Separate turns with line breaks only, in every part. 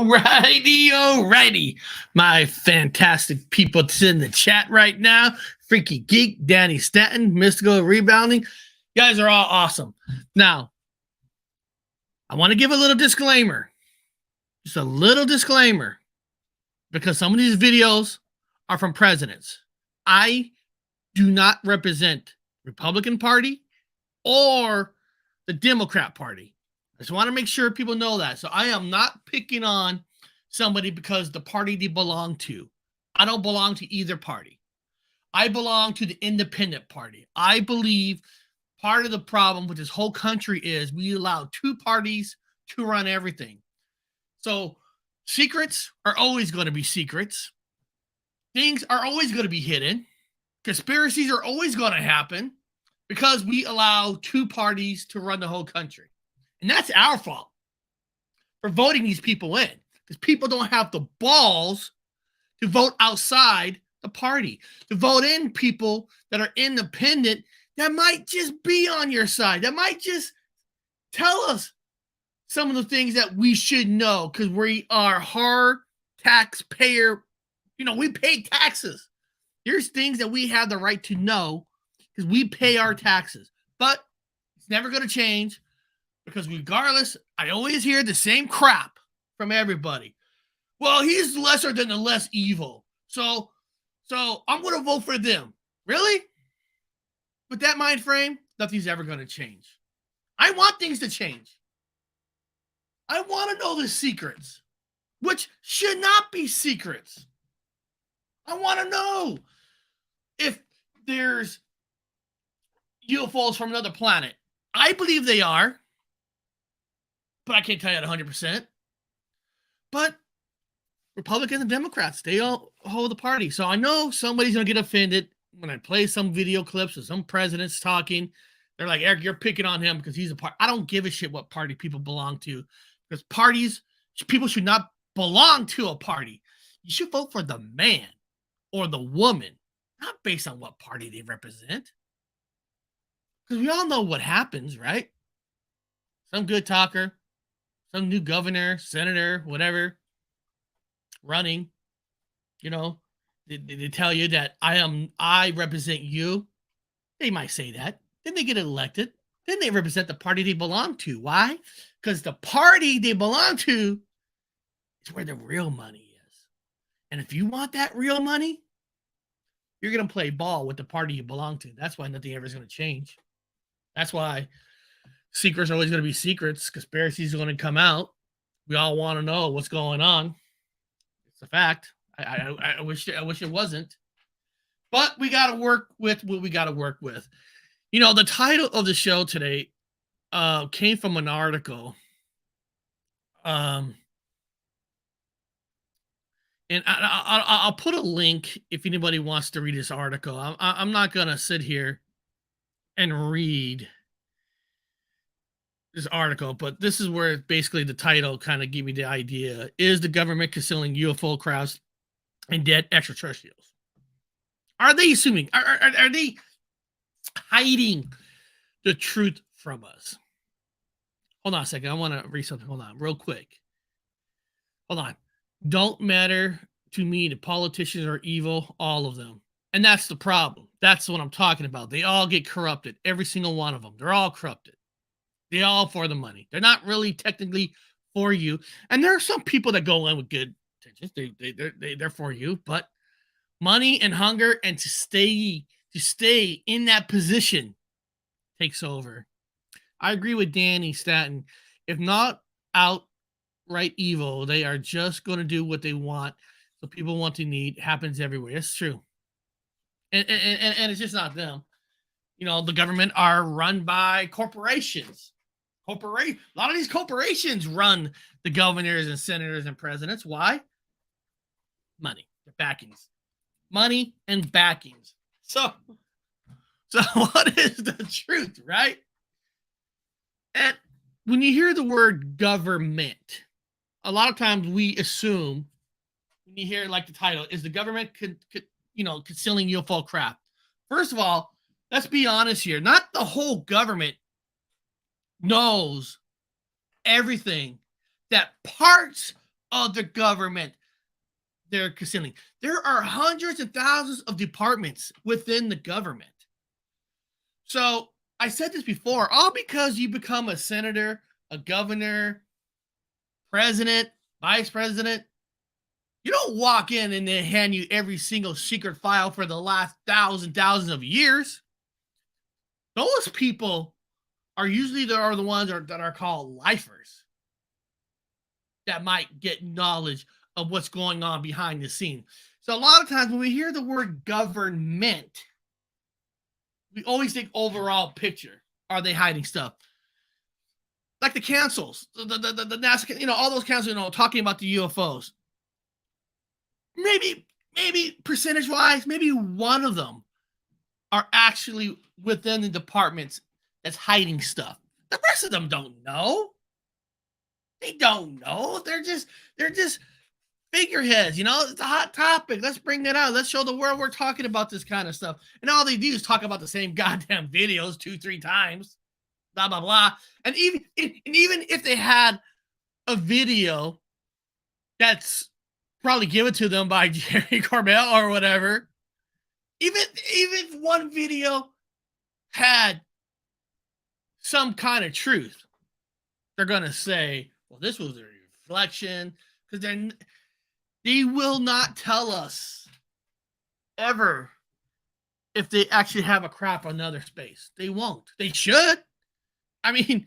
Alrighty. My fantastic people that's in the chat right now. Freaky Geek, Danny Stanton, Mystical Rebounding. You guys are all awesome. Now, I want to give a little disclaimer. Just a little disclaimer. Because some of these videos are from presidents. I do not represent the Republican Party or the Democrat Party. I just want to make sure people know that. So I am not picking on somebody because the party they belong to. I don't belong to either party. I belong to the independent party. I believe part of the problem with this whole country is we allow two parties to run everything. So secrets are always going to be secrets. Things are always going to be hidden. Conspiracies are always going to happen because we allow two parties to run the whole country. And that's our fault for voting these people in, because people don't have the balls to vote outside the party, to vote in people that are independent, that might just be on your side, that might just tell us some of the things that we should know, because we are hard taxpayer. We pay taxes. There's things that we have the right to know because we pay our taxes. But it's never going to change. Because regardless, I always hear the same crap from everybody. Well, he's lesser than the less evil. So I'm going to vote for them. Really? With that mind frame, nothing's ever going to change. I want things to change. I want to know the secrets, which should not be secrets. I want to know if there's UFOs from another planet. I believe they are. But I can't tell you that 100%. But Republicans and Democrats, they all hold the party. So I know somebody's going to get offended when I play some video clips of some presidents talking. They're like, Eric, you're picking on him because he's a part. I don't give a shit what party people belong to. Because people should not belong to a party. You should vote for the man or the woman, not based on what party they represent. Because we all know what happens, right? Some good talker, some new governor, senator, whatever, running, they tell you that I represent you. They might say that. Then they get elected. Then they represent the party they belong to. Why? Because the party they belong to is where the real money is. And if you want that real money, you're going to play ball with the party you belong to. That's why nothing ever is going to change. That's why secrets are always going to be secrets. Conspiracies are going to come out. We all want to know what's going on. It's a fact. I wish it wasn't. But we got to work with what we got to work with. The title of the show today came from an article. And I'll put a link if anybody wants to read this article. I'm not going to sit here and read this article, but this is where basically the title kind of gave me the idea. Is the government concealing UFO crafts and dead extraterrestrials? Are they assuming? Are they hiding the truth from us? Hold on a second. I want to read something. Hold on, real quick. Hold on. Don't matter to me. The politicians are evil, all of them. And that's the problem. That's what I'm talking about. They all get corrupted. Every single one of them. They're all corrupted. They're all for the money. They're not really technically for you. And there are some people that go in with good intentions. They're for you. But money and hunger and to stay in that position takes over. I agree with Danny Stanton. If not outright evil, they are just going to do what they want. So people want to need happens everywhere. It's true. And it's just not them. The government are run by corporations. A lot of these corporations run the governors and senators and presidents. Why? Money, the backings. Money and backings. So what is the truth, right? And when you hear the word government, a lot of times we assume, when you hear like the title, is the government concealing UFO crap? First of all, let's be honest here. Not the whole government knows everything that parts of the government they're concealing. There are hundreds and thousands of departments within the government. So I said this before, all because you become a senator, a governor, president, vice president, you don't walk in and they hand you every single secret file for the last thousands of years. Those people are usually the ones that are called lifers that might get knowledge of what's going on behind the scene. So a lot of times when we hear the word government, we always think overall picture. Are they hiding stuff? Like the councils, the NASA, all those councils, talking about the UFOs. Maybe percentage-wise, maybe one of them are actually within the departments that's hiding stuff. The rest of them don't know. They don't know. They're just figureheads. It's a hot topic. Let's bring that out. Let's show the world we're talking about this kind of stuff. And all they do is talk about the same goddamn videos 2-3 times. Blah blah blah. And even if they had a video that's probably given to them by Jerry Corbell or whatever, even if one video had some kind of truth, they're gonna say, well, this was a reflection, because they will not tell us ever if they actually have a crap on another space. They won't. They should. I mean,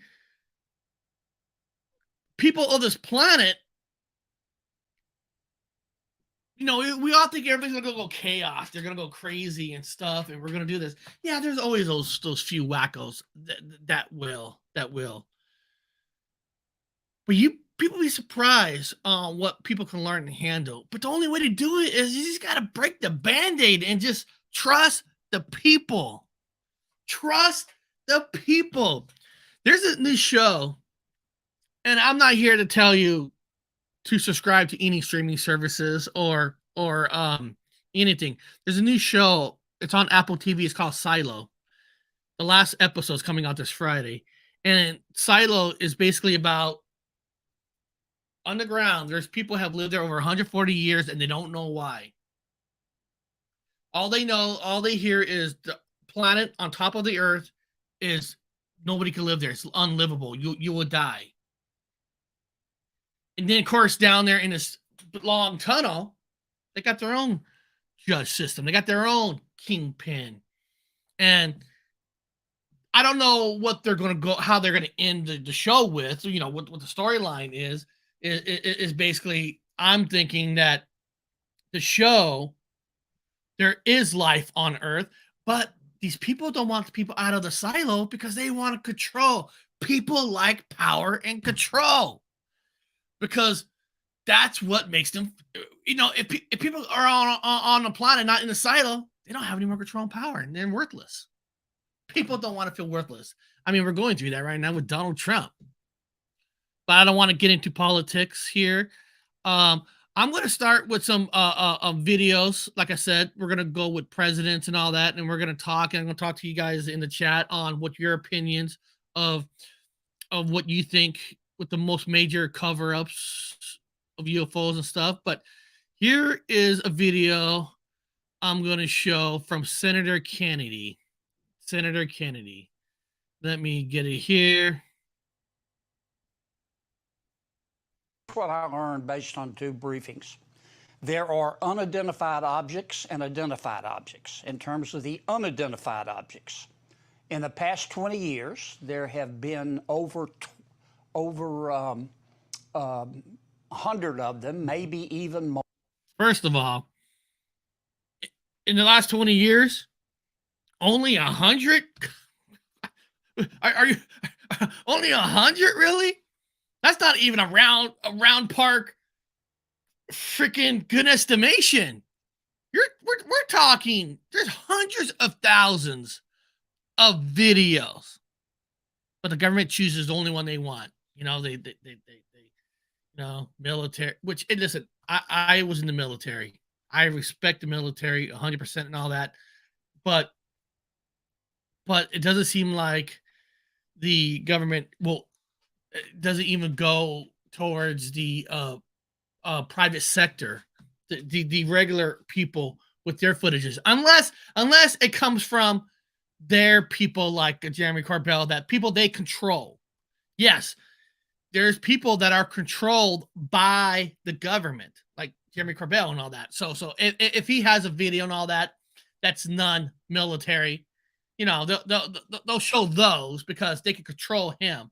people of this planet, we all think everything's gonna go chaos. They're gonna go crazy and stuff, and we're gonna do this. Yeah, there's always those few wackos that will. But people be surprised on what people can learn and handle. But the only way to do it is you just gotta break the Band-Aid and just trust the people. Trust the people. There's a new show, and I'm not here to tell you to subscribe to any streaming services or anything. There's a new show. It's on Apple TV. It's called Silo. The last episode is coming out this Friday. And Silo is basically about underground. There's people have lived there over 140 years, and they don't know why. All they hear is the planet on top of the earth is nobody can live there. It's unlivable. You will die. And then, of course, down there in this long tunnel, they got their own judge system. They got their own kingpin. And I don't know what they're going to go, how they're going to end the show with. What the storyline is basically, I'm thinking that the show, there is life on Earth, but these people don't want the people out of the silo because they want to control. People like power and control because that's what makes them, if people are on the planet, not in the silo, they don't have any more control and power, and they're worthless. People don't want to feel worthless. I mean, we're going through that right now with Donald Trump. But I don't want to get into politics here. I'm going to start with some videos. Like I said, we're going to go with presidents and all that, and we're going to talk. And I'm going to talk to you guys in the chat on what your opinions of what you think with the most major cover-ups of UFOs and stuff. But here is a video I'm going to show from Senator Kennedy. Senator Kennedy. Let me get it here.
What I learned based on 2 briefings. There are unidentified objects and identified objects. In terms of the unidentified objects, in the past 20 years, there have been over 100 of them, maybe even more.
First of all, in the last 20 years, only 100? Are you only 100, really? That's not even a round park freaking good estimation. We're talking, there's hundreds of thousands of videos, but the government chooses the only one they want. They military. Which, and listen, I was in the military. I respect the military 100% and all that, but it doesn't seem like the government doesn't even go towards the private sector, the regular people with their footages, unless it comes from their people like Jeremy Corbell, that people they control. Yes, there's people that are controlled by the government, like Jeremy Corbell and all that. So if he has a video and all that, that's non-military, you know, they'll show those because they can control him.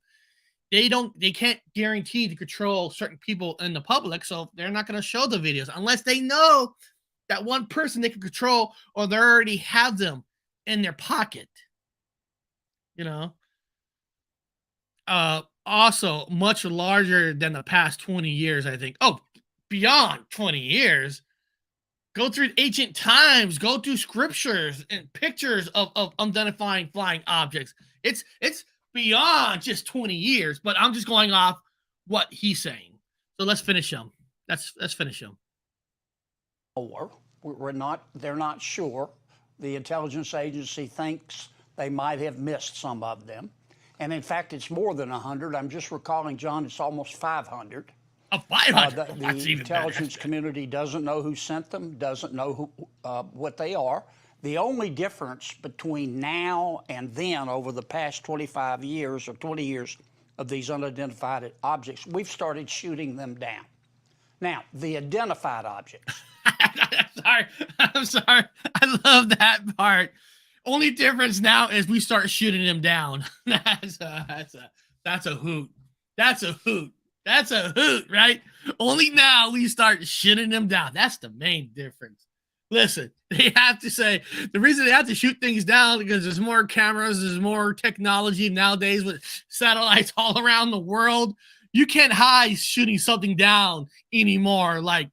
They can't guarantee to control certain people in the public, so they're not going to show the videos unless they know that one person they can control, or they already have them in their pocket. You know. Also much larger than the past 20 years, I think. Oh, beyond 20 years. Go through ancient times, go through scriptures and pictures of identifying flying objects. It's beyond just 20 years, but I'm just going off what he's saying. So let's finish him. Let's finish him.
Or they're not sure. The intelligence agency thinks they might have missed some of them. And in fact, it's more than 100. I'm just recalling, John, it's almost 500.
Oh, 500.
The intelligence community doesn't know who sent them, doesn't know who, what they are. The only difference between now and then, over the past 25 years or 20 years of these unidentified objects, we've started shooting them down. Now, the identified objects.
I'm sorry. I love that part. Only difference now is we start shooting them down. That's a hoot. That's a hoot. That's a hoot, right? Only now we start shooting them down. That's the main difference. Listen, they have to say the reason they have to shoot things down because there's more cameras, there's more technology nowadays with satellites all around the world. You can't hide shooting something down anymore, like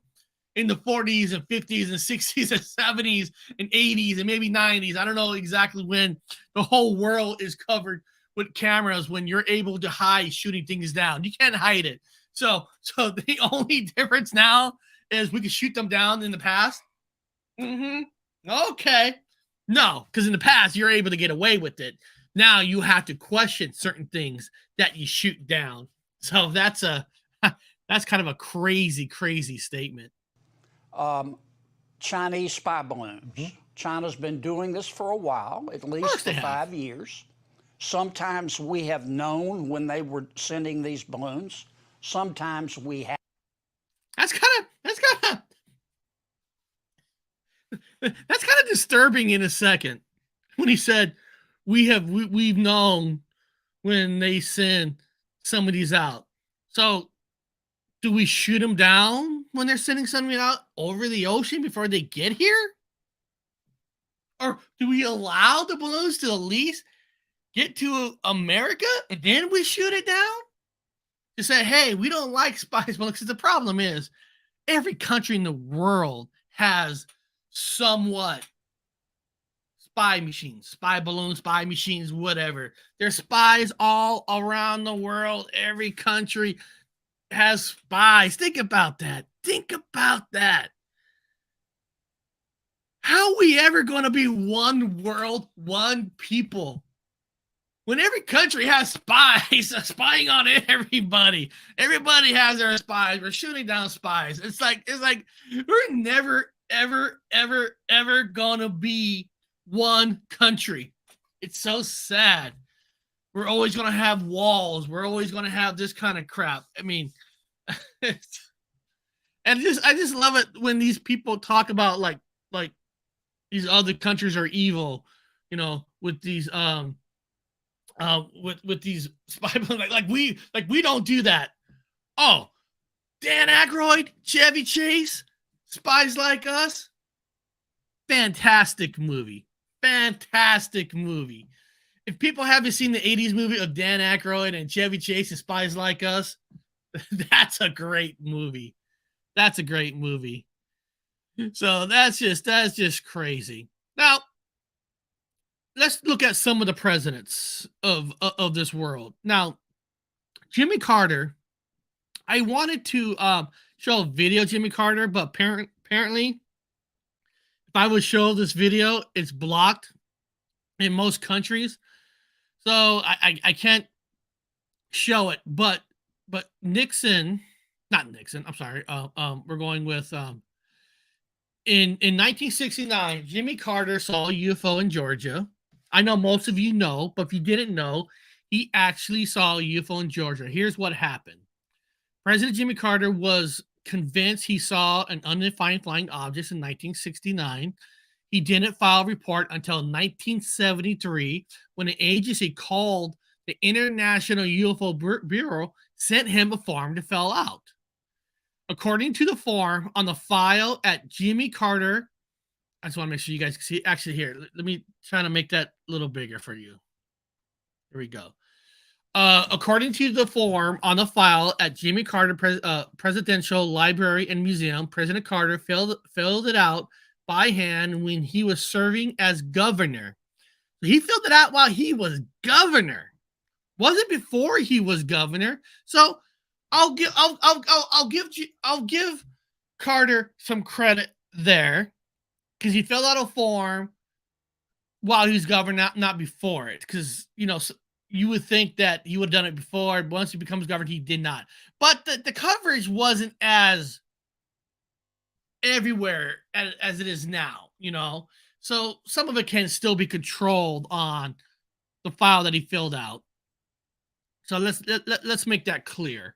in the 40s and 50s and 60s and 70s and 80s and maybe 90s. I don't know exactly when the whole world is covered with cameras when you're able to hide shooting things down. You can't hide it. So the only difference now is we can shoot them down in the past. Okay. No, because in the past you're able to get away with it. Now you have to question certain things that you shoot down. So that's kind of a crazy statement.
Chinese spy balloons. China's been doing this for a while, at least for 5 years. Sometimes we have known when they were sending these balloons. Sometimes we have.
That's kind of disturbing in a second when he said we've known when they send some of these out. So do we shoot them down when they're sending something out over the ocean before they get here? Or do we allow the balloons to at least get to America and then we shoot it down? To say, hey, we don't like spies balloons. Because the problem is every country in the world has somewhat spy machines, spy balloons, spy machines, whatever. There's spies all around the world. Every country has spies. Think about that. How are we ever going to be one world, one people? When every country has spies spying on everybody. Everybody has their spies. We're shooting down spies. It's like we're never, ever gonna be one country. It's so sad. We're always gonna have walls. We're always gonna have this kind of crap. I mean, and I just love it when these people talk about like these other countries are evil, you know, with these with these spy balloons, like we don't do that. Oh, Dan Aykroyd, Chevy Chase, Spies Like Us. Fantastic movie. If people haven't seen the 80s movie of Dan Aykroyd and Chevy Chase and Spies Like Us, that's a great movie. So that's just crazy. Now, let's look at some of the presidents of this world. Now, Jimmy Carter, I wanted to show a video of Jimmy Carter, but apparently, if I would show this video, it's blocked in most countries. So I can't show it. But Nixon not Nixon. I'm sorry. We're going with in 1969, Jimmy Carter saw a UFO in Georgia. I know most of you know, but if you didn't know, he actually saw a UFO in Georgia. Here's what happened. President Jimmy Carter was convinced he saw an undefined flying object in 1969. He didn't file a report until 1973 when an agency called the International UFO Bureau sent him a form to fill out. According to the form on the file at Jimmy Carter, I just want to make sure you guys can see. Actually, here, let me try to make that a little bigger for you. Here we go. According to the form on the file at Jimmy Carter Presidential Library and Museum, President Carter filled it out by hand when he was serving as governor. He filled it out while he was governor. Wasn't before he was governor. So I'll give Carter some credit there because he filled out a form while he was governor, not before it. Because you would think that he would have done it before. Once he becomes governor, he did not. But the coverage wasn't as everywhere as it is now, So some of it can still be controlled on the file that he filled out. So let's make that clear.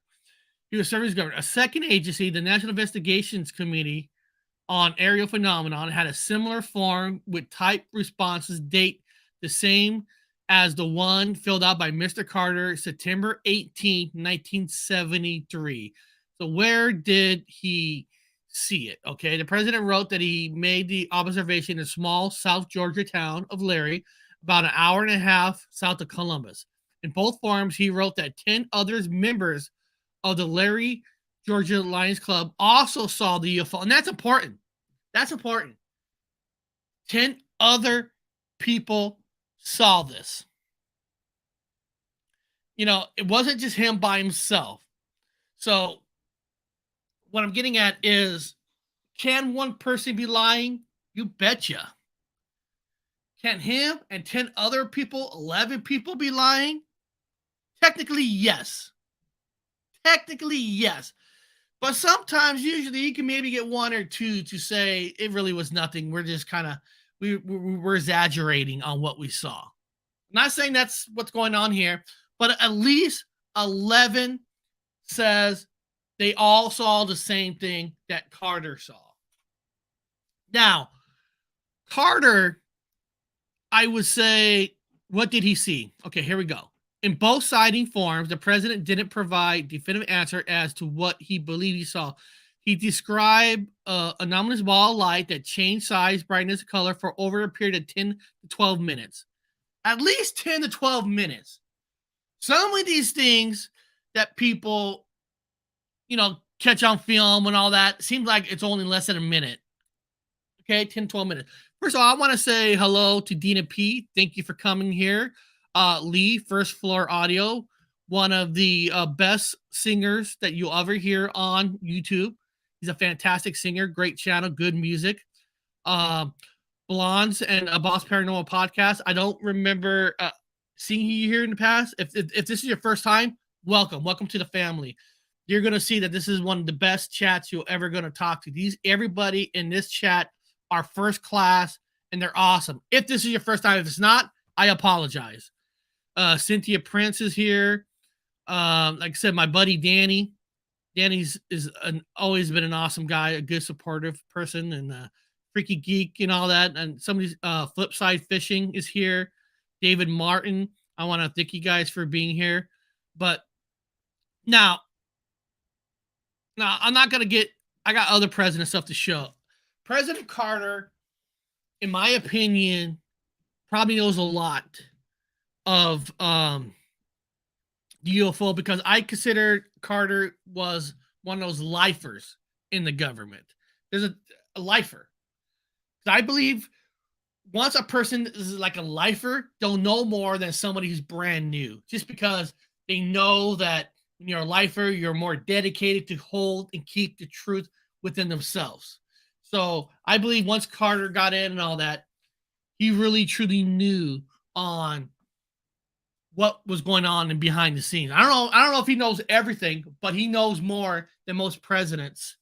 He was serving as governor. A second agency, the National Investigations Committee on Aerial Phenomenon, had a similar form with type responses date the same as the one filled out by Mr. Carter, September 18, 1973. So where did he see it? Okay, the president wrote that he made the observation in a small South Georgia town of Larry, about an hour and a half south of Columbus. In both forms, he wrote that 10 others members of the Larry, Georgia Lions Club also saw the UFO. And that's important. That's important. 10 other people saw this. It wasn't just him by himself. So what I'm getting at is, can one person be lying? You betcha. Can him and 10 other people, 11 people be lying? Technically, yes. Technically, yes. But sometimes, usually, you can maybe get one or two to say it really was nothing. We're just kind of, we're exaggerating on what we saw. I'm not saying that's what's going on here, but at least 11 says they all saw the same thing that Carter saw. Now, Carter, I would say, what did he see? Okay, here we go. In both sighting forms, the president didn't provide definitive answer as to what he believed he saw. He described an anomalous ball of light that changed size, brightness, and color for over a period of 10 to 12 minutes. At least 10 to 12 minutes. Some of these things that people, catch on film and all that, seems like it's only less than a minute. Okay, 10, 12 minutes. First of all, I want to say hello to Dina P. Thank you for coming here. Lee, First Floor Audio, one of the best singers that you'll ever hear on YouTube. He's a fantastic singer, great channel, good music. Blondes and a Boss Paranormal Podcast. I don't remember seeing you here in the past. If this is your first time, welcome to the family. You're going to see that this is one of the best chats you're ever going to talk to. Everybody in this chat are first class, and they're awesome. If this is your first time, if it's not, I apologize. Cynthia Prince is here. Like I said, my buddy Danny. Danny's always been an awesome guy, a good supportive person, and freaky geek and all that. And somebody's Flipside Fishing is here. David Martin. I want to thank you guys for being here. But now I'm not gonna I got other president stuff to show. President Carter, in my opinion, probably knows a lot of the UFO because I consider Carter was one of those lifers in the government. There's a lifer. I believe once a person is like a lifer, they'll know more than somebody who's brand new, just because they know that when you're a lifer, you're more dedicated to hold and keep the truth within themselves. So I believe once Carter got in and all that, he really truly knew on what was going on and behind the scenes. I don't know if he knows everything, but he knows more than most presidents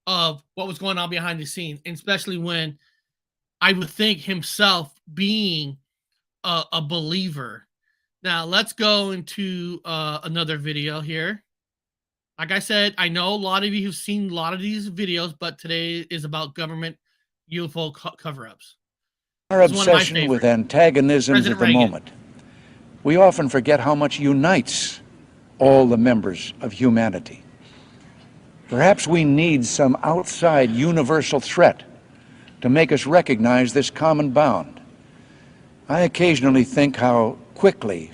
of what was going on behind the scenes, and especially when I would think himself being a believer. Now let's go into another video here. Like I said, I know a lot of you have seen a lot of these videos, but today is about government UFO cover-ups.
Our obsession with antagonisms
President
at the
Reagan.
moment, we often forget how much unites all the members of humanity. Perhaps we need some outside universal threat to make us recognize this common bound. I occasionally think how quickly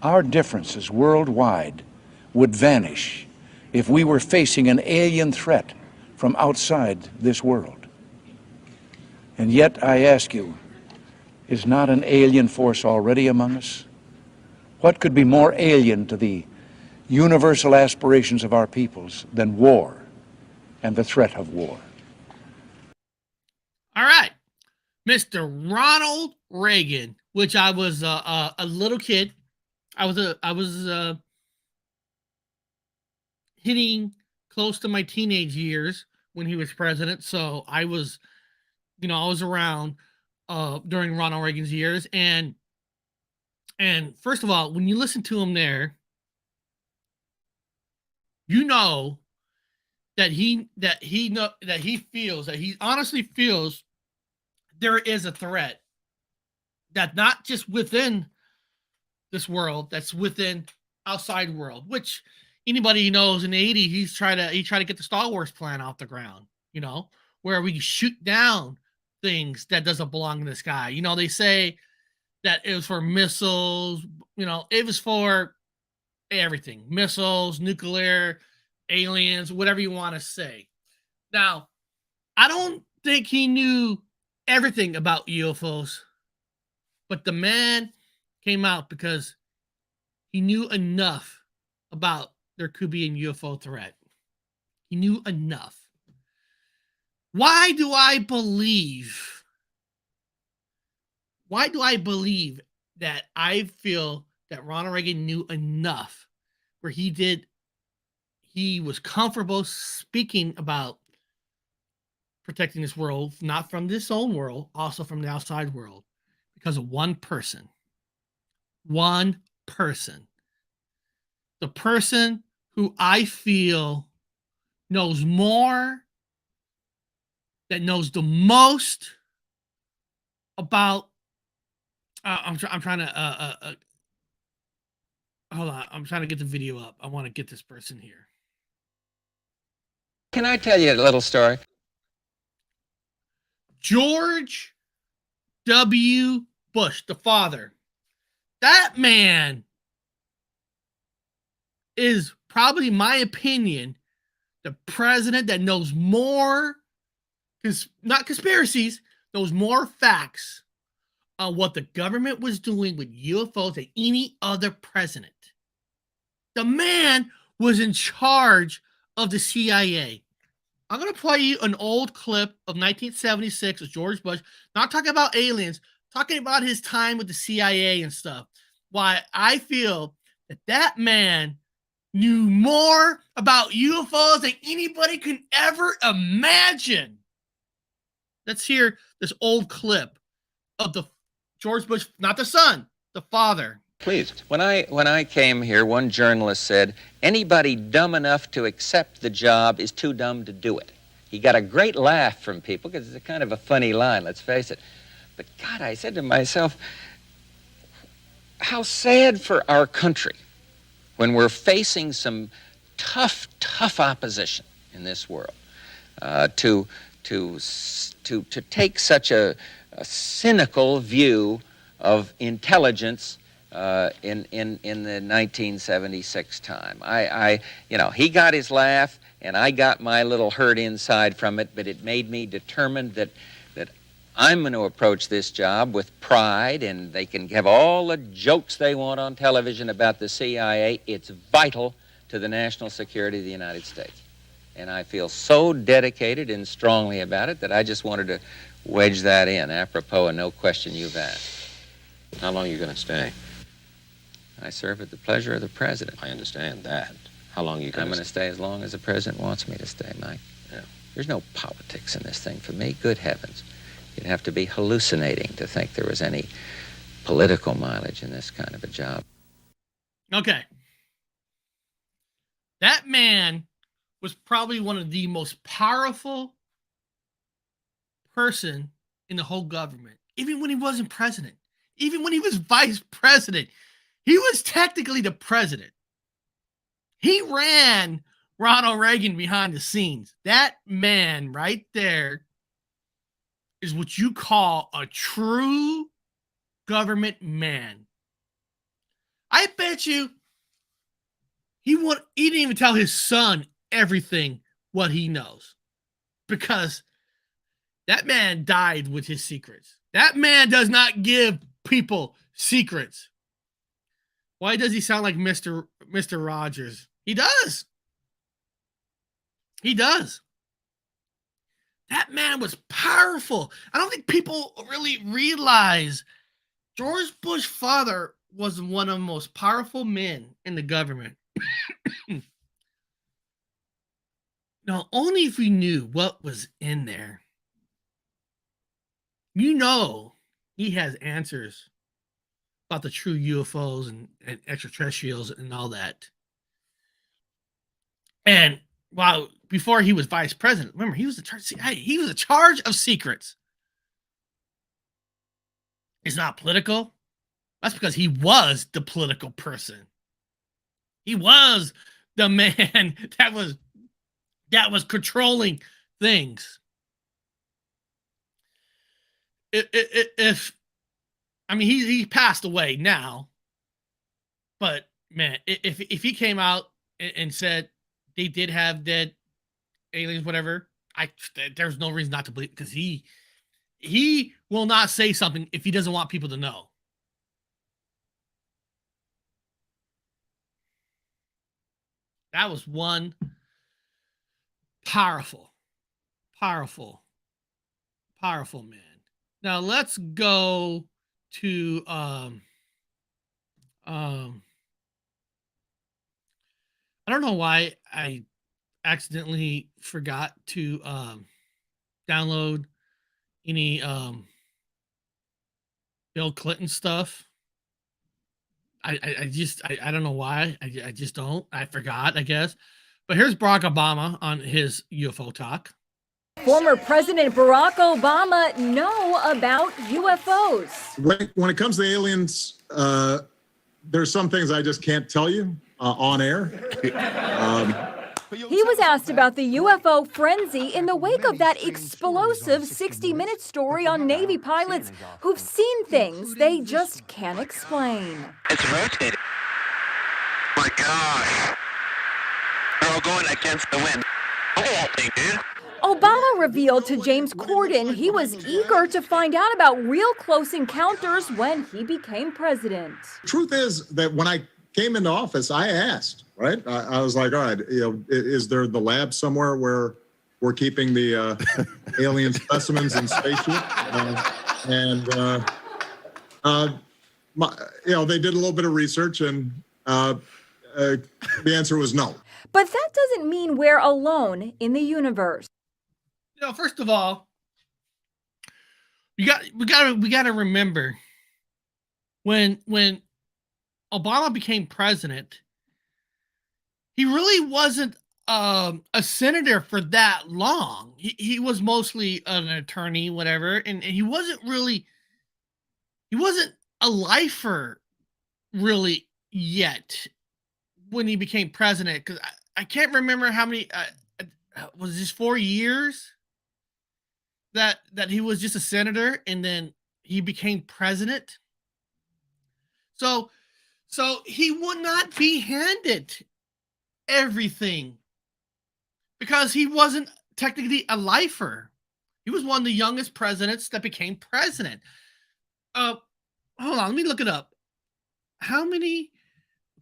our differences worldwide would vanish if we were facing an alien threat from outside this world. And yet, I ask you, is not an alien force already among us? What could be more alien to the universal aspirations of our peoples than war and the threat of war?
All right. Mr. Ronald Reagan, which I was a little kid. I was hitting close to my teenage years when he was president. So I was, I was around during Ronald Reagan's years. And first of all, when you listen to him there, you know that he honestly feels there is a threat that not just within this world, that's within outside world, which anybody knows in the 80s, he tried to get the Star Wars plan off the ground, where we shoot down things that doesn't belong in the sky. They say that it was for missiles, it was for everything, missiles, nuclear, aliens, whatever you want to say. Now, I don't think he knew everything about UFOs, but the man came out because he knew enough about there could be a UFO threat. He knew enough. Why do I believe that I feel that Ronald Reagan knew enough where he was comfortable speaking about protecting this world, not from this own world, also from the outside world, because of one person. One person. The person who I feel knows more, that knows the most about. I'm trying to. Hold on. I'm trying to get the video up. I want to get this person here.
Can I tell you a little story?
George W. Bush, the father. That man is probably, in my opinion, the president that knows more, not conspiracies, knows more facts on what the government was doing with UFOs than any other president. The man was in charge of the CIA. I'm going to play you an old clip of 1976 of George Bush, not talking about aliens, talking about his time with the CIA and stuff. Why I feel that man knew more about UFOs than anybody could ever imagine. Let's hear this old clip of the George Bush, not the son, the father.
Please. When I came here, one journalist said, anybody dumb enough to accept the job is too dumb to do it. He got a great laugh from people because it's a kind of a funny line, let's face it. But God, I said to myself, how sad for our country when we're facing some tough opposition in this world, to take such a cynical view of intelligence in the 1976 time. He got his laugh, and I got my little hurt inside from it, but it made me determined that I'm going to approach this job with pride, and they can have all the jokes they want on television about the CIA. It's vital to the national security of the United States. And I feel so dedicated and strongly about it that I just wanted to wedge that in, apropos of no question you've asked. How long are you going to stay? I serve at the pleasure of the president.
I understand that. How long are you
I'm
going
going to stay as long as the president wants me to stay, Mike.
Yeah.
There's no politics in this thing for me. Good heavens. You'd have to be hallucinating to think there was any political mileage in this kind of a job.
Okay. That man was probably one of the most powerful person in the whole government. Even when he wasn't president, even when he was vice president, he was technically the president. He ran Ronald Reagan behind the scenes. That man right there is what you call a true government man. I bet you he didn't even tell his son everything what he knows, because that man died with his secrets. That man does not give people secrets. Why does he sound like Mr. Rogers? He does. He does. That man was powerful. I don't think people really realize George Bush's father was one of the most powerful men in the government. Now, only if we knew what was in there. You know, he has answers about the true UFOs and extraterrestrials and all that. And wow, before he was vice president, remember, he was in charge of secrets. It's not political. That's because he was the political person. He was the man that was controlling things. He passed away now, but man, if he came out and said they did have dead aliens, whatever, there's no reason not to believe, because he will not say something if he doesn't want people to know. That was one powerful man. Now let's go to I don't know why I accidentally forgot to download any Bill Clinton stuff. I don't know why. I just don't. I forgot, I guess. But here's Barack Obama on his UFO talk.
Former President Barack Obama know about UFOs.
When it comes to aliens, there's some things I just can't tell you on air.
He was asked about the UFO frenzy in the wake of that explosive 60-minute story on Navy pilots who've seen things they just can't explain.
It's rotating. Oh my gosh. They're all going against the wind. The whole thing, dude.
Obama revealed to James Corden he was eager to find out about real close encounters when he became president.
Truth is that when I came into office, I asked, right? I was like, all right, is there the lab somewhere where we're keeping the alien specimens in spaceship? They did a little bit of research, and the answer was no.
But that doesn't mean we're alone in the universe.
First of all, we got to remember when Obama became president, he really wasn't a senator for that long. He was mostly an attorney, whatever, and he wasn't a lifer really yet when he became president, because I can't remember how many was this 4 years that he was just a senator and then he became president. So he would not be handed everything because he wasn't technically a lifer. He was one of the youngest presidents that became president. Hold on, let me look it up. How many?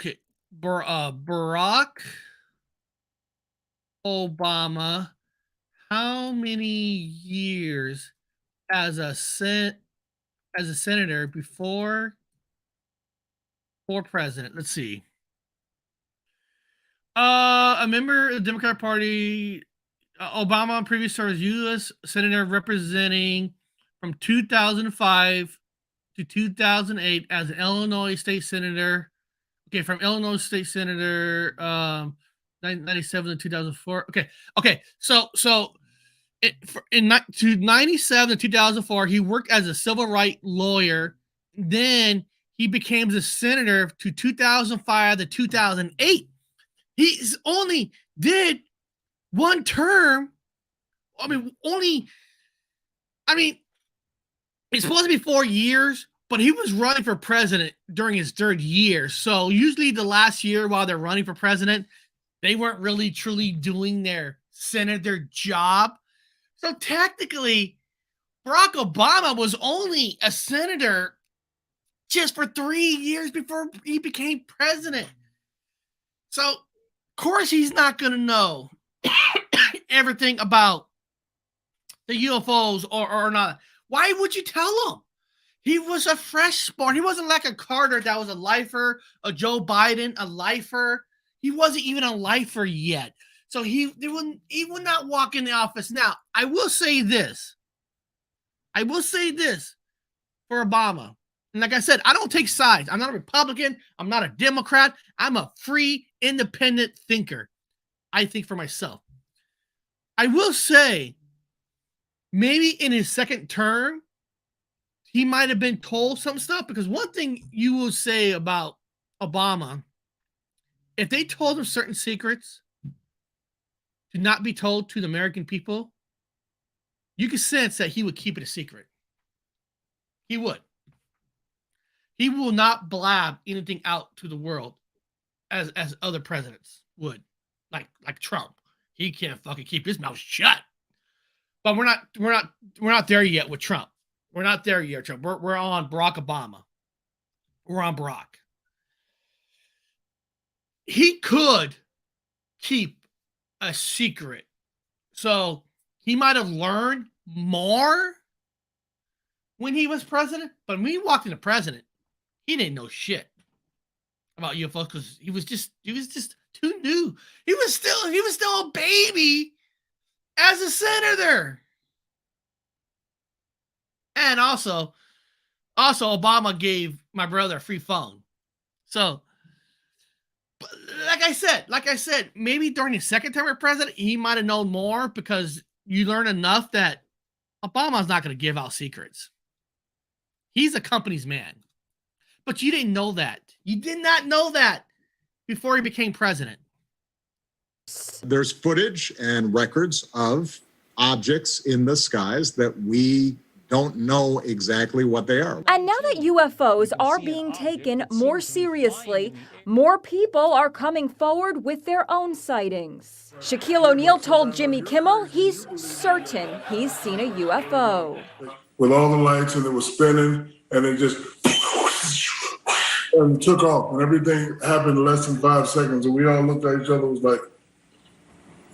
Okay, Barack Obama. How many years as a senator before for president. Let's see. A member of the Democratic Party, Obama previously served as U.S. Senator representing from 2005 to 2008 as an Illinois State Senator. Okay, from Illinois State Senator, 97 to 2004. Okay. So in 97 to 2004, he worked as a civil rights lawyer. Then he became the senator to 2005 to 2008. He's only did one term. It's supposed to be 4 years, but he was running for president during his third year. So usually the last year while they're running for president, they weren't really truly doing their senator job. So technically, Barack Obama was only a senator just for 3 years before he became president. So, of course, he's not going to know everything about the UFOs or not. Why would you tell him? He was a fresh spawn. He wasn't like a Carter that was a lifer, a Joe Biden, a lifer. He wasn't even a lifer yet. So he would not walk in the office. Now, I will say this for Obama. And like I said, I don't take sides. I'm not a Republican. I'm not a Democrat. I'm a free, independent thinker. I think for myself. I will say, maybe in his second term, he might have been told some stuff, because one thing you will say about Obama, if they told him certain secrets to not be told to the American people, you could sense that he would keep it a secret. He would. He will not blab anything out to the world as other presidents would, like Trump. He can't fucking keep his mouth shut. But we're not there yet with Trump. We're not there yet, Trump. We're on Barack Obama. We're on Barack. He could keep a secret. So he might have learned more when he was president, but when he walked into president, he didn't know shit about UFOs because he was just too new. He was still a baby as a senator. And also Obama gave my brother a free phone. So, like I said, maybe during his second term as president, he might have known more, because you learn enough that Obama's not going to give out secrets. He's a company's man. But you didn't know that. You did not know that before he became president.
There's footage and records of objects in the skies that we don't know exactly what they are.
And now that UFOs are being taken more seriously, more people are coming forward with their own sightings. Shaquille O'Neal told Jimmy Kimmel he's certain he's seen a UFO.
With all the lights, and it was spinning, and it just and took off, and everything happened in less than 5 seconds, and we all looked at each other, was like,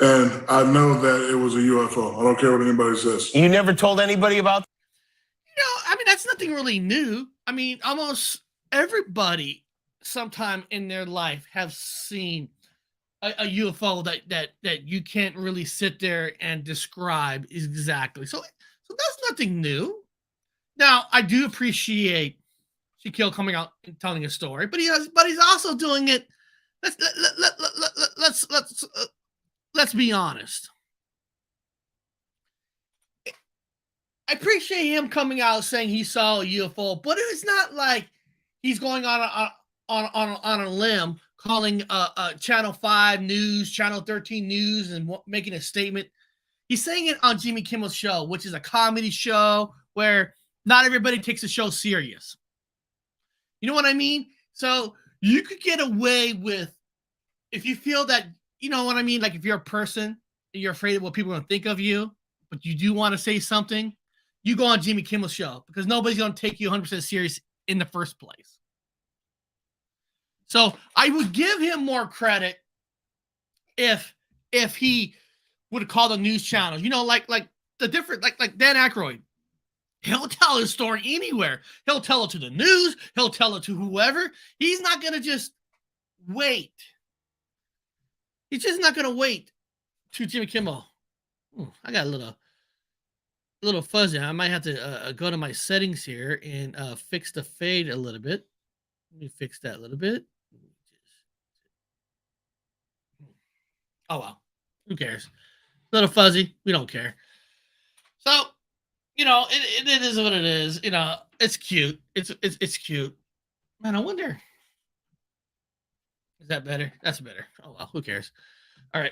and I know that it was a UFO. I don't care what anybody says.
You never told anybody about that?
That's nothing really new. Almost everybody sometime in their life have seen a UFO that you can't really sit there and describe exactly. So that's nothing new. Now, I do appreciate Shaquille coming out and telling a story, but he's also doing it. Let's be honest. I appreciate him coming out saying he saw a UFO, but it's not like he's going on a limb calling Channel 5 News, Channel 13 News, and making a statement. He's saying it on Jimmy Kimmel's show, which is a comedy show where not everybody takes the show serious. You know what I mean? So you could get away with, if you feel that, you know what I mean? Like if you're a person and you're afraid of what people are going to think of you, but you do want to say something, you go on Jimmy Kimmel's show, because nobody's going to take you 100% serious in the first place. So I would give him more credit if he would have called the news channels, like the different, like Dan Aykroyd. He'll tell his story anywhere. He'll tell it to the news. He'll tell it to whoever. He's not going to just wait. He's just not going to wait to Jimmy Kimmel. I got a little fuzzy. I might have to go to my settings here and fix the fade a little bit. Let me fix that a little bit. Oh, well. Who cares? A little fuzzy. We don't care. So, it is what it is. It's cute. It's cute. Man, I wonder. Is that better? That's better. Oh, well. Who cares? All right.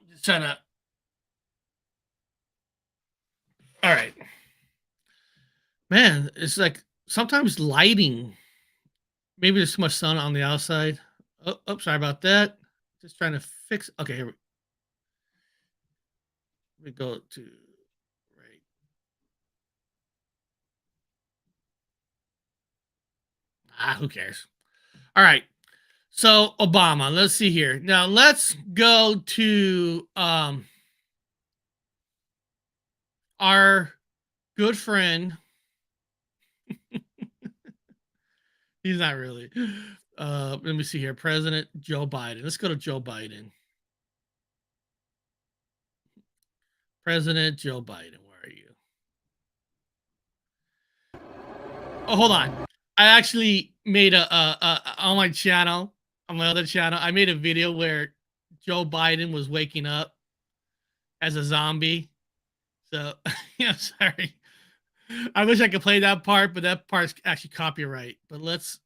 I'm just trying to. All right. Man, it's like sometimes lighting. Maybe there's too much sun on the outside. Oh, sorry about that. Just trying to fix. Okay, here we go to right. Who cares? All right. So Obama, let's see here. Now let's go to our good friend. He's not really. Let me see here. President Joe Biden. Let's go to Joe Biden. President Joe Biden, where are you? Oh, hold on. I actually made on my channel, on my other channel, I made a video where Joe Biden was waking up as a zombie. So, yeah, sorry. I wish I could play that part, but that part's actually copyright. But let's.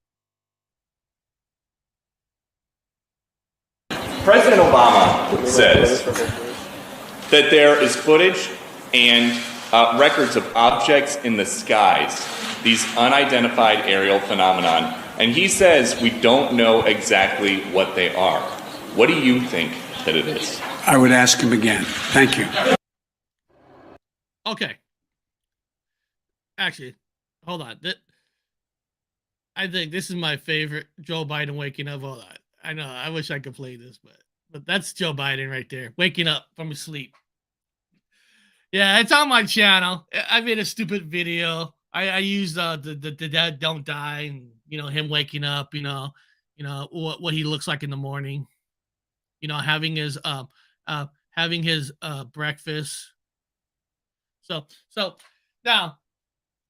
President Obama says that there is footage and records of objects in the skies, these unidentified aerial phenomenon, and he says we don't know exactly what they are. What do you think that it is?
I would ask him again. Thank you.
Okay. Actually, hold on. I think this is my favorite Joe Biden waking up. Hold on. I know. I wish I could play this, but that's Joe Biden right there, waking up from his sleep. Yeah, it's on my channel. I made a stupid video. I used the Dead Don't Die, and him waking up. What he looks like in the morning. Having his breakfast. So now,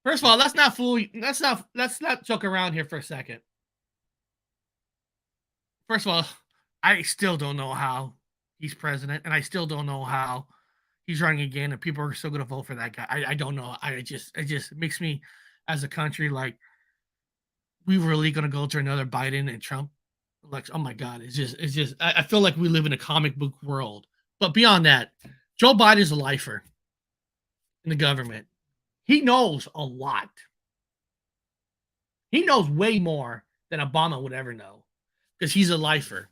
first of all, let's not fool. Let's not joke around here for a second. First of all, I still don't know how he's president, and I still don't know how he's running again, and people are still going to vote for that guy. I don't know. It just makes me, as a country, like, we really going to go to another Biden and Trump? Like, oh my God, it's just. I feel like we live in a comic book world. But beyond that, Joe Biden's a lifer in the government. He knows a lot. He knows way more than Obama would ever know, because he's a lifer.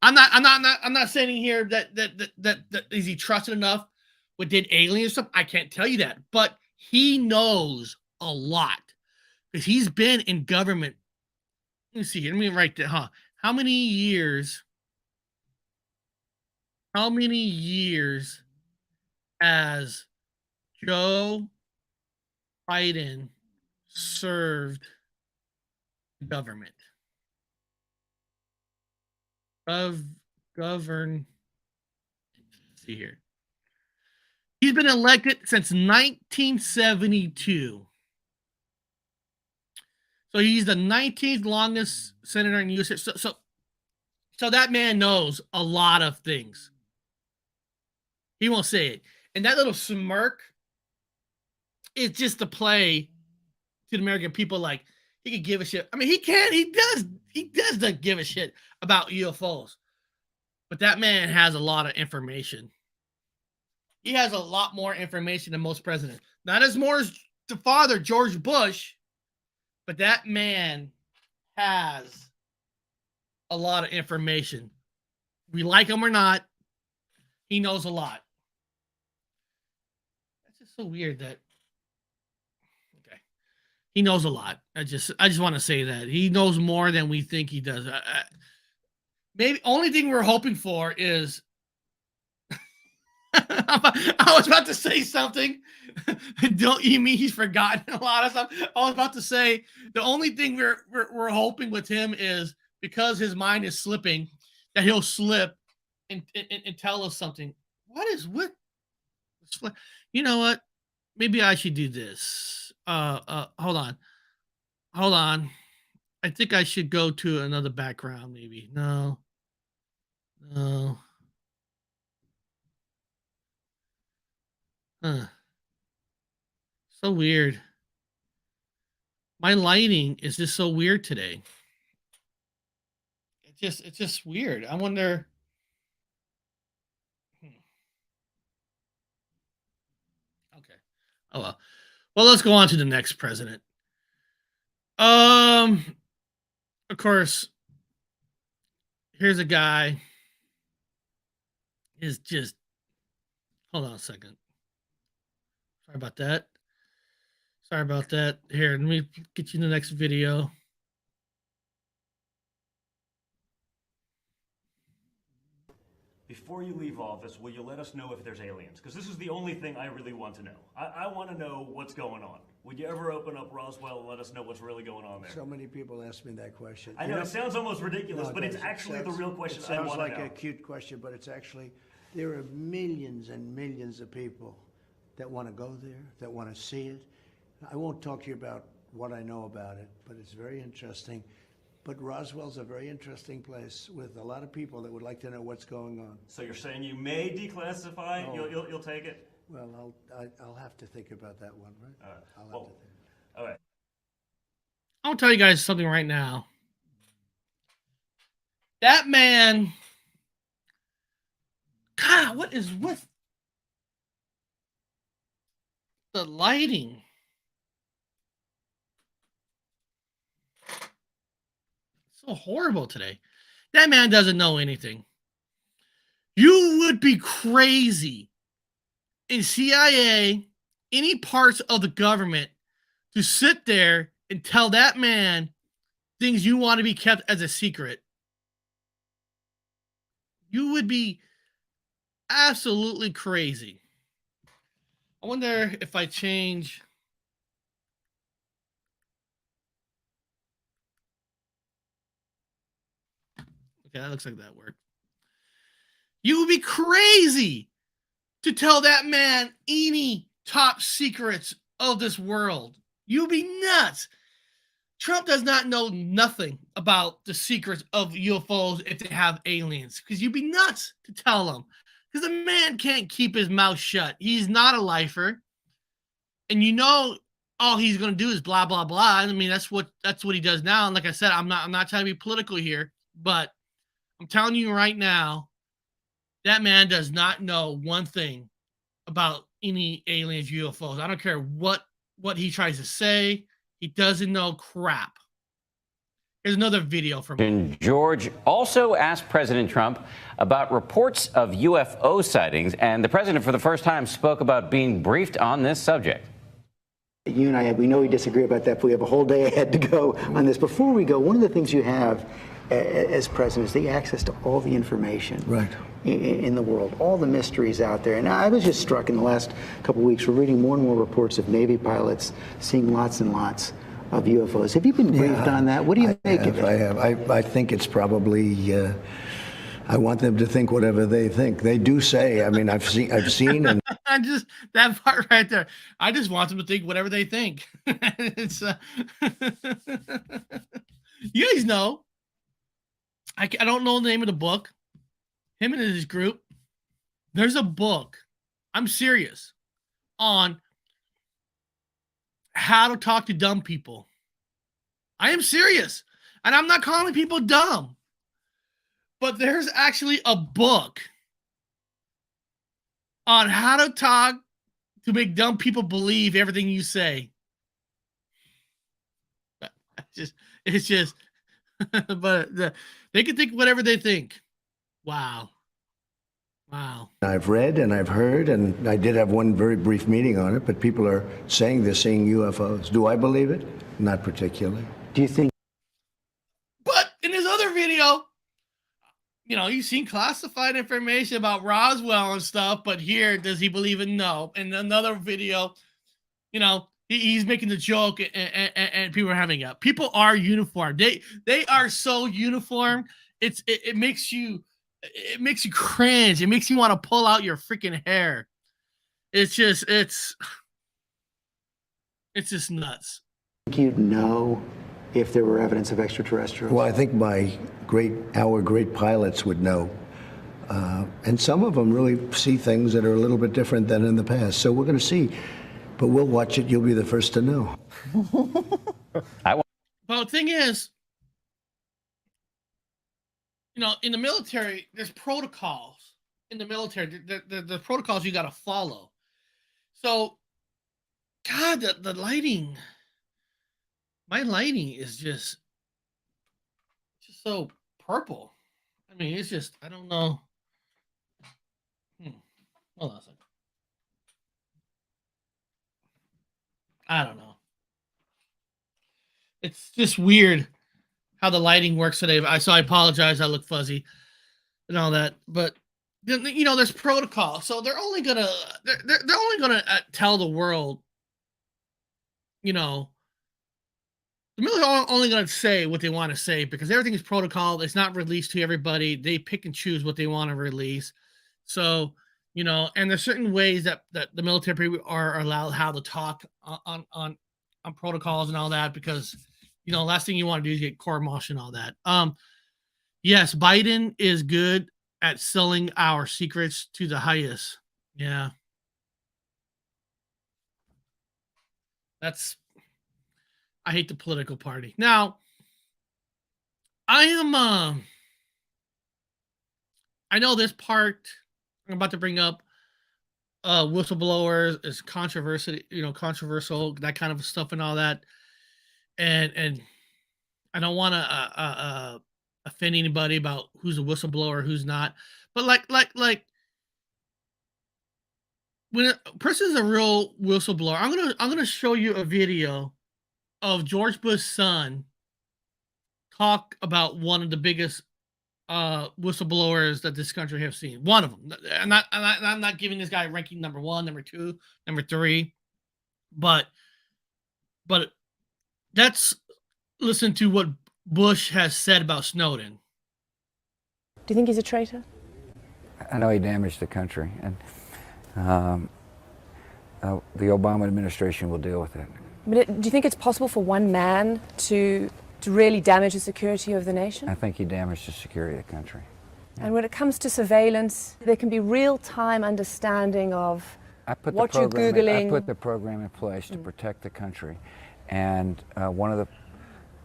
I'm not saying here that is he trusted enough with did alien stuff. I can't tell you that, but he knows a lot because he's been in government. Let me see here. Let me write that. How many years has Joe Biden served government? Govern. Let's see here. He's been elected since 1972. So he's the 19th longest senator in the U.S. So that man knows a lot of things. He won't say it. And that little smirk is just to play to the American people like he could give a shit. I mean, he can. He does not give a shit about UFOs. But that man has a lot of information. He has a lot more information than most presidents. Not as more as the father, George Bush, but that man has a lot of information. We like him or not, he knows a lot. That's just so weird that. Okay, he knows a lot. I just want to say that he knows more than we think he does. Maybe only thing we're hoping for is I was about to say something. Don't you mean he's forgotten a lot of stuff? I was about to say the only thing we're hoping with him is because his mind is slipping, that he'll slip and tell us something. What is with? You know what? Maybe I should do this. Hold on. I think I should go to another background. Maybe no. Huh. So weird. My lighting is just so weird today. It's just weird. I wonder. Okay. Oh well. Well, let's go on to the next president. Of course, here's a guy. Is just. Hold on a second. Sorry about that. Here, let me get you the next video.
Before you leave office, will you let us know if there's aliens? Because this is the only thing I really want to know. I want to know what's going on. Would you ever open up Roswell and let us know what's really going on there?
So many people ask me that question.
I know it sounds almost ridiculous, but it's actually the real question I want to know.
It sounds like a cute question, but it's actually, there are millions and millions of people that want to go there, that want to see it. I won't talk to you about what I know about it, but it's very interesting. But Roswell's a very interesting place with a lot of people that would like to know what's going on.
So you're saying you may declassify?
Oh.
You'll take it?
Well, I'll have to think about that one, right?
All right.
I'll have to think.
All right.
I'll tell you guys something right now. That man, God, what is with the lighting? So horrible today. That man doesn't know anything. You would be crazy in CIA, any parts of the government, to sit there and tell that man things you want to be kept as a secret. You would be absolutely crazy. I wonder if I change. Okay, that looks like that worked. You would be crazy to tell that man any top secrets of this world. You'd be nuts. Trump does not know nothing about the secrets of UFOs if they have aliens, because you'd be nuts to tell him. Because the man can't keep his mouth shut. He's not a lifer. And you know all he's going to do is blah, blah, blah. I mean, that's what he does now. And like I said, I'm not trying to be political here, but I'm telling you right now, that man does not know one thing about any aliens, UFOs. I don't care what he tries to say. He doesn't know crap. Here's another video from him.
George also asked President Trump about reports of UFO sightings, and the president for the first time spoke about being briefed on this subject.
You and I, we know we disagree about that, but we have a whole day ahead to go on this. Before we go, one of the things you have as president is the access to all the information in the world, all the mysteries out there. And I was just struck in the last couple of weeks, we're reading more and more reports of Navy pilots seeing lots and lots of UFOs. Have you been briefed on that? What do you make of it?
I have. I think it's probably, I want them to think whatever they think. They do say, I mean, I've seen and
I just, that part right there, I just want them to think whatever they think. It's you guys know, I don't know the name of the book. Him and his group, there's a book, I'm serious, on how to talk to dumb people. I am serious. And I'm not calling people dumb. But there's actually a book on how to talk to make dumb people believe everything you say. It's just, but they can think whatever they think. Wow.
I've read and I've heard, and I did have one very brief meeting on it, but people are saying they're seeing UFOs. Do I believe it? Not particularly.
Do you think?
But in his other video, you know, you've seen classified information about Roswell and stuff, but here, does he believe it? No. In another video, you know, he's making the joke, and people are having it. People are uniform. They are so uniform. It makes you cringe. It makes you want to pull out your freaking hair. It's just nuts.
You'd know if there were evidence of extraterrestrials?
Well, I think our great pilots would know. And some of them really see things that are a little bit different than in the past. So we're going to see. But we'll watch it. You'll be the first to know.
Well, the thing is, you know, in the military, there's protocols. In the military, the protocols you got to follow. So, God, the lighting, my lighting is just so purple. I mean, it's just, I don't know. Hold on a second. I don't know. It's just weird how the lighting works today. So I apologize. I look fuzzy and all that, but you know, there's protocol. So they're only gonna tell the world. You know, the military are only gonna say what they want to say because everything is protocol. It's not released to everybody. They pick and choose what they want to release. So, you know, and there's certain ways that the military people are allowed how to talk on protocols and all that because, you know, last thing you want to do is get court-martialed and all that. Yes, Biden is good at selling our secrets to the highest. Yeah. I hate the political party. Now, I know this part I'm about to bring up, whistleblowers is controversial, that kind of stuff and all that. And I don't want to offend anybody about who's a whistleblower, who's not. But like when a person is a real whistleblower, I'm gonna show you a video of George Bush's son talk about one of the biggest whistleblowers that this country have seen. One of them. I'm not giving this guy ranking number 1, number 2, number 3, but let's listen to what Bush has said about Snowden.
Do you think he's a traitor?
I know he damaged the country, and the Obama administration will deal with it.
But do you think it's possible for one man to really damage the security of the nation?
I think he damaged the security of the country.
And when it comes to surveillance, there can be real-time understanding of what you're Googling.
I put the program in place to protect the country, and one of the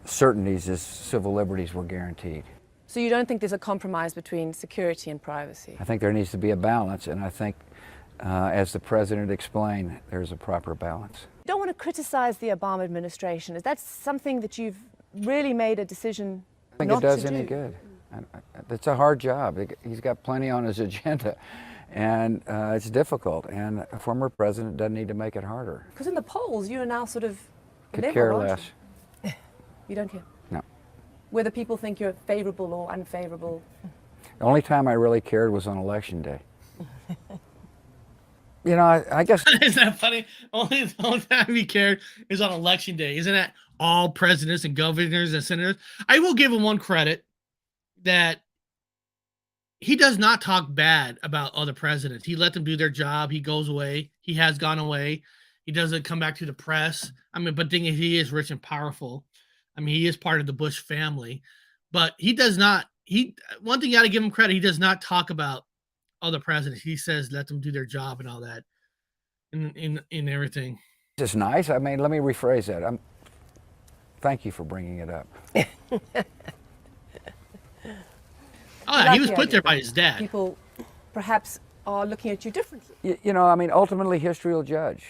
certainties is civil liberties were guaranteed.
So you don't think there's a compromise between security and privacy?
I think there needs to be a balance, and I think, as the president explained, there's a proper balance.
You don't want to criticize the Obama administration. Is that something that you've really made a decision
I think
not
it does
to
any
do?
good. It's a hard job. He's got plenty on his agenda, and it's difficult, and a former president doesn't need to make it harder.
Because in the polls, you are now sort of
Could
level,
care
aren't
less.
You? You don't care?
No.
Whether people think you're favorable or unfavorable?
The only time I really cared was on election day. You know, I guess...
Isn't that funny? The only time he cared is on election day. Isn't that all presidents and governors and senators? I will give him one credit that he does not talk bad about other presidents. He let them do their job. He goes away. He has gone away. He doesn't come back to the press. I mean, but thing is, he is rich and powerful. I mean, he is part of the Bush family. But he does not... One thing you got to give him credit, he does not talk about other presidents. He says let them do their job and all that in everything.
It's nice. I mean, let me rephrase that. Thank you for bringing it up.
He was put there by his dad.
People perhaps are looking at you differently.
You know, I mean, ultimately history will judge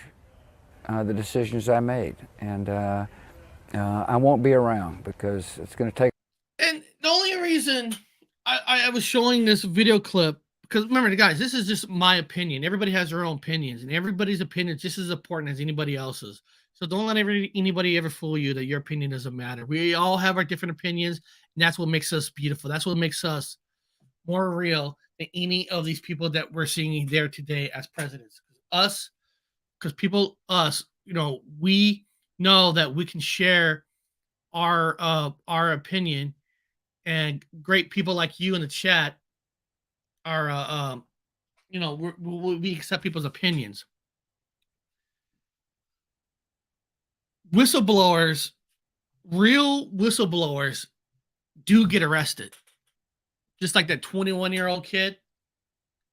the decisions I made, and I won't be around because it's going to take. And
the only reason I was showing this video clip, because remember, guys, this is just my opinion. Everybody has their own opinions, and everybody's opinion is just as important as anybody else's. So don't let anybody ever fool you that your opinion doesn't matter. We all have our different opinions, and that's what makes us beautiful. That's what makes us more real than any of these people that we're seeing there today as presidents. Us, we know that we can share our opinion, and great people like you in the chat are, we accept people's opinions. Whistleblowers, real whistleblowers, do get arrested. Just like that 21-year-old kid,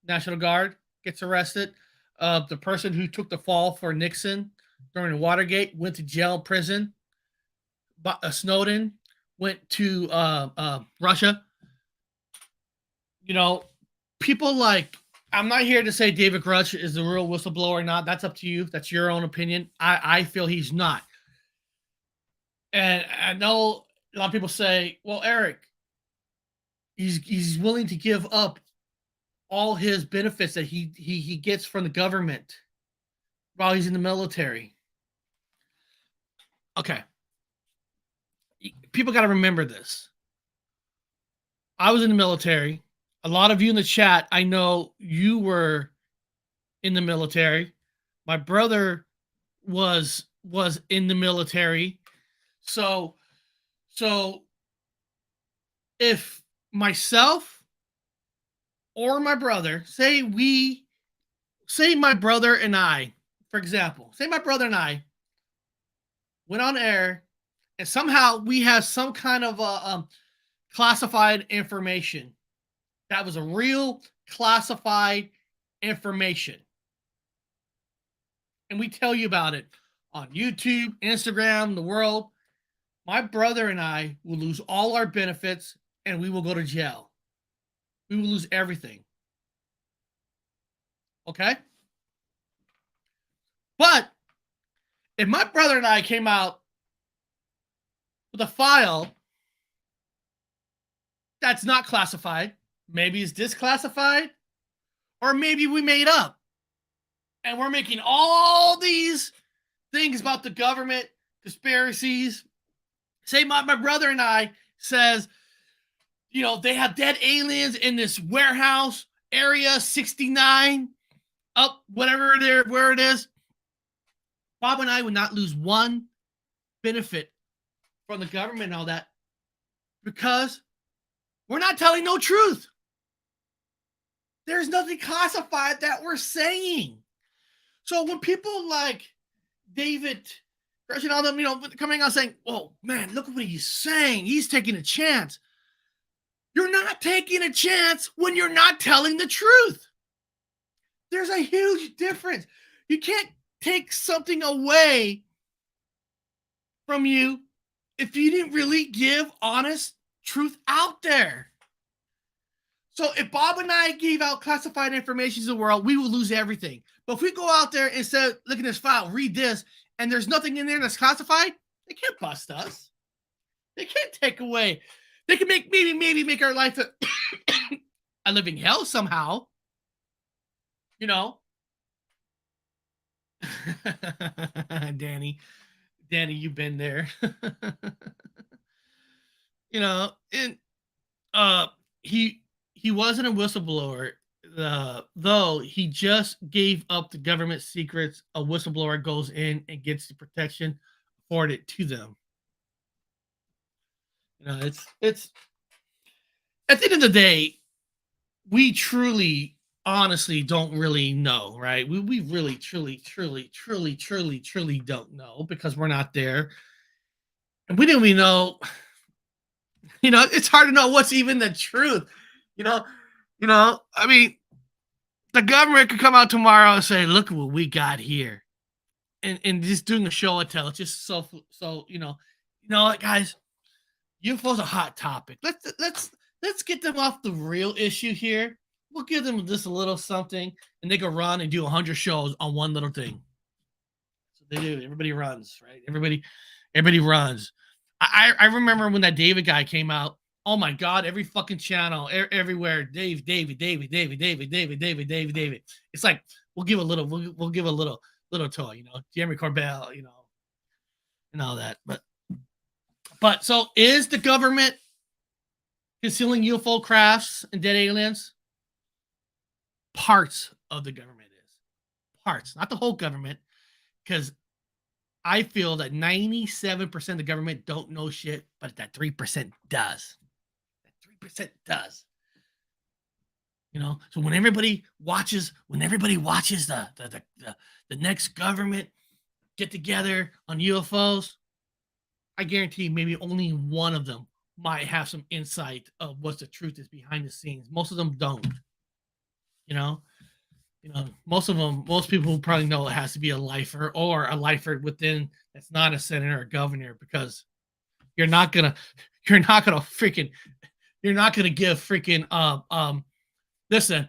National Guard, gets arrested. The person who took the fall for Nixon during Watergate went to jail, prison. But Snowden went to Russia. People like, I'm not here to say David Grush is the real whistleblower or not. That's up to you. That's your own opinion. I feel he's not. And I know a lot of people say, well, Eric, he's willing to give up all his benefits that he gets from the government while he's in the military. Okay. People got to remember this. I was in the military. A lot of you in the chat, I know you were in the military. My brother was in the military. So if myself or my brother, say my brother and I, for example, say my brother and I went on air and somehow we have some kind of classified information. That was a real classified information. And we tell you about it on YouTube, Instagram, the world. My brother and I will lose all our benefits and we will go to jail. We will lose everything. Okay? But if my brother and I came out with a file that's not classified, maybe it's disclassified, or maybe we made up and we're making all these things about the government, conspiracies. Say my brother and I says, they have dead aliens in this warehouse, area 69, up where it is. Bob and I would not lose one benefit from the government and all that because we're not telling no truth. There's nothing classified that we're saying. So when people like David Grush and all them, coming out saying, "Oh man, look at what he's saying. He's taking a chance." You're not taking a chance when you're not telling the truth. There's a huge difference. You can't take something away from you if you didn't really give honest truth out there. So if Bob and I gave out classified information to the world, we will lose everything. But if we go out there and say, look at this file, read this, and there's nothing in there that's classified, they can't bust us. They can't take away. They can maybe make our life a living hell somehow. Danny, you've been there. He wasn't a whistleblower, though he just gave up the government secrets. A whistleblower goes in and gets the protection afforded to them. It's at the end of the day, we truly, honestly don't really know, right? We really, truly don't know because we're not there. And we didn't even know, it's hard to know what's even the truth. I mean, the government could come out tomorrow and say, look at what we got here. And just doing a show and tell. It's just so guys, UFO's a hot topic. Let's get them off the real issue here. We'll give them just a little something, and they can run and do 100 shows on one little thing. So they do. Everybody runs, right? Everybody runs. I remember when that David guy came out. Oh my God! Every fucking channel, everywhere. David. It's like we'll give a little toy, Jeremy Corbell, and all that. But so is the government concealing UFO crafts and dead aliens, parts of the government is. Parts, not the whole government, because I feel that 97% of the government don't know shit, but that 3% does. That 3% does. You know, so when everybody watches the next government get together on UFOs, I guarantee maybe only one of them might have some insight of what the truth is behind the scenes. Most of them don't. You know, most people who probably know it has to be a lifer or a lifer within that's not a senator or governor, because you're not gonna give freaking listen,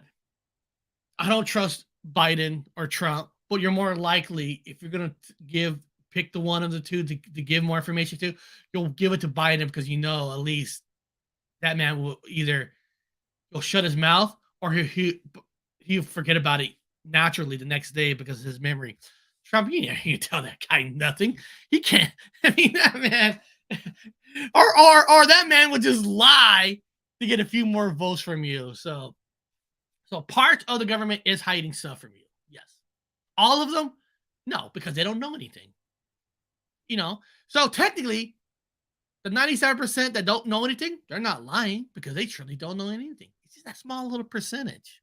I don't trust Biden or Trump, but you're more likely, if you're gonna pick the one of the two to give more information to, you'll give it to Biden, because at least that man will either he'll shut his mouth or he'll forget about it naturally the next day because of his memory. Trump, you tell that guy nothing. He can't. I mean, that man, or that man would just lie to get a few more votes from you. So part of the government is hiding stuff from you. Yes. All of them? No, because they don't know anything. So technically, the 97% that don't know anything, they're not lying, because they truly don't know anything. It's just that small little percentage.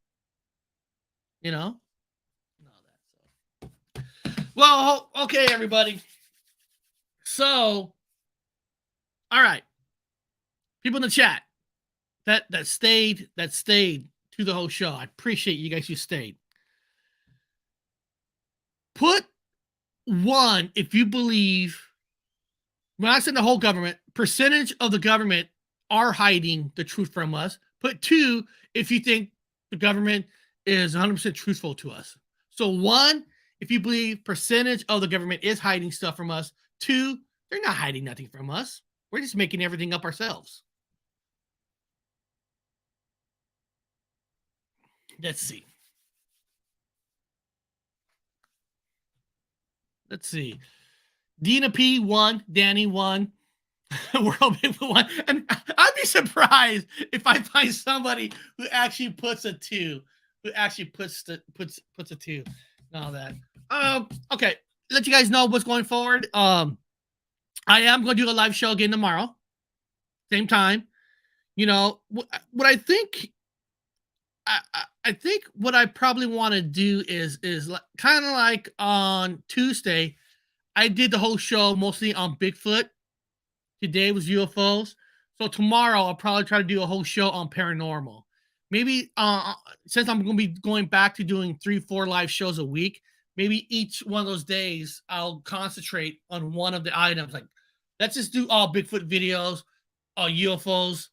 Well, okay, everybody. So, all right. People in the chat that stayed to the whole show. I appreciate you guys who stayed. Put 1 if you believe, when I said the whole government, percentage of the government are hiding the truth from us. Put 2 if you think the government is 100% truthful to us. So 1, if you believe percentage of the government is hiding stuff from us. 2, they're not hiding nothing from us. We're just making everything up ourselves. Let's see. Dina P 1, Danny 1, World Big 1. And I'd be surprised if I find somebody who actually puts a 2. Who actually puts a 2 and all that. Okay, let you guys know what's going forward. I am going to do a live show again tomorrow, same time. What I think. I think what I probably want to do is kind of like on Tuesday, I did the whole show mostly on Bigfoot. Today was UFOs. So tomorrow I'll probably try to do a whole show on paranormal. Maybe since I'm going to be going back to doing 3-4 live shows a week, maybe each one of those days I'll concentrate on one of the items. Like, let's just do all Bigfoot videos, UFOs,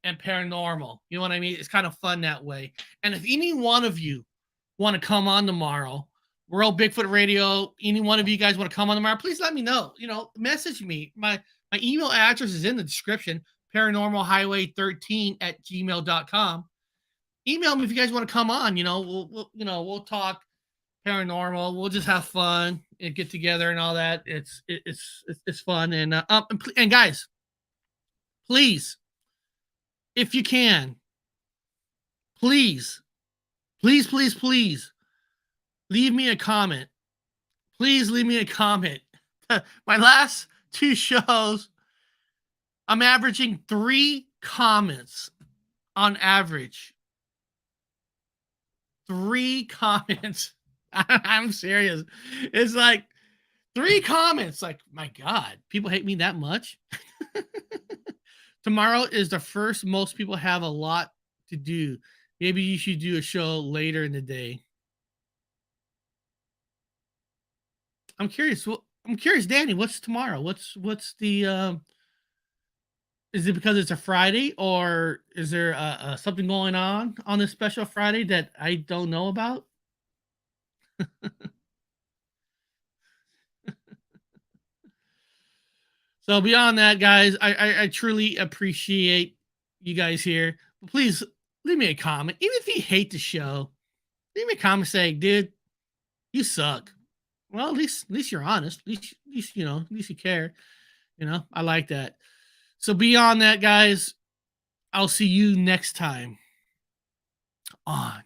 and paranormal. You know what I mean? It's kind of fun that way. And if any one of you want to come on tomorrow, World Bigfoot Radio, any one of you guys want to come on tomorrow, please let me know. Message me. My email address is in the description, paranormalhighway13@gmail.com. Email me if you guys want to come on. We'll talk paranormal. We'll just have fun and get together and all that. It's fun. And guys, please, if you can, please, leave me a comment. Please leave me a comment. My last 2 shows, I'm averaging 3 comments on average. 3 comments. I'm serious. It's like 3 comments. Like, my God, people hate me that much. Tomorrow is the first. Most people have a lot to do. Maybe you should do a show later in the day. I'm curious, Danny. What's tomorrow? What's the? Is it because it's a Friday, or is there something going on this special Friday that I don't know about? So beyond that, guys, I truly appreciate you guys here. But please leave me a comment. Even if you hate the show, leave me a comment saying, dude, you suck. Well, at least you're honest. At least you care. I like that. So beyond that, guys, I'll see you next time on